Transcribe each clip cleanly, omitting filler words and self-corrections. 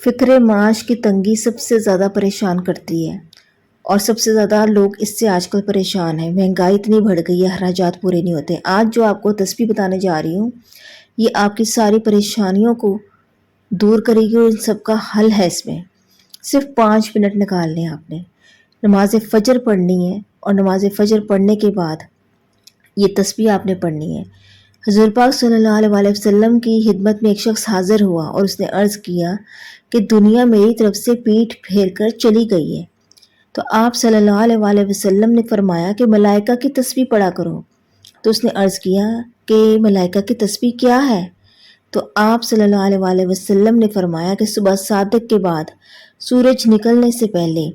فکر معاش کی تنگی سب سے زیادہ پریشان کرتی ہے، اور سب سے زیادہ لوگ اس سے آج کل پریشان ہیں۔ مہنگائی اتنی بڑھ گئی ہے، اخراجات پورے نہیں ہوتے۔ آج جو آپ کو تسبیح بتانے جا رہی ہوں، یہ آپ کی ساری پریشانیوں کو دور کرے گی، اور ان سب کا حل ہے اس میں۔ صرف 5 منٹ نکالنے ہیں آپ نے۔ نماز فجر پڑھنی ہے، اور نماز فجر پڑھنے کے بعد یہ تسبیح آپ نے پڑھنی ہے۔ حضور پاک صلی اللہ علیہ وسلم کی خدمت میں ایک شخص حاضر ہوا اور اس نے عرض کیا کہ دنیا میری طرف سے پیٹھ پھیر کر چلی گئی ہے۔ تو آپ صلی اللہ علیہ وسلم نے فرمایا کہ ملائکہ کی تسبیح پڑھا کرو۔ تو اس نے عرض کیا کہ ملائکہ کی تسبیح کیا ہے؟ تو آپ صلی اللہ علیہ وسلم نے فرمایا کہ صبح صادق کے بعد سورج نکلنے سے پہلے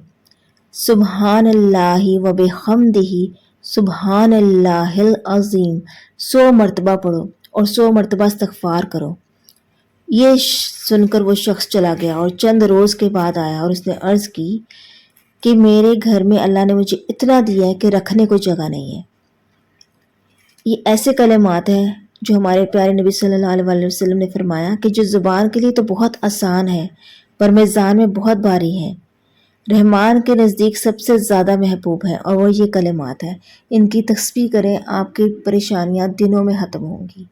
سبحان اللہ و بحمدہ سبحان اللہ العظیم 100 مرتبہ پڑھو، اور 100 مرتبہ استغفار کرو۔ یہ سن کر وہ شخص چلا گیا اور چند روز کے بعد آیا، اور اس نے عرض کی کہ میرے گھر میں اللہ نے مجھے اتنا دیا ہے کہ رکھنے کو جگہ نہیں ہے۔ یہ ایسے کلمات ہیں جو ہمارے پیارے نبی صلی اللہ علیہ وسلم نے فرمایا کہ جو زبان کے لیے تو بہت آسان ہے پر میزان میں بہت بھاری ہے، رحمان کے نزدیک سب سے زیادہ محبوب ہے، اور وہ یہ کلمات ہیں۔ ان کی تسبیح کریں، آپ کی پریشانیاں دنوں میں ختم ہوں گی۔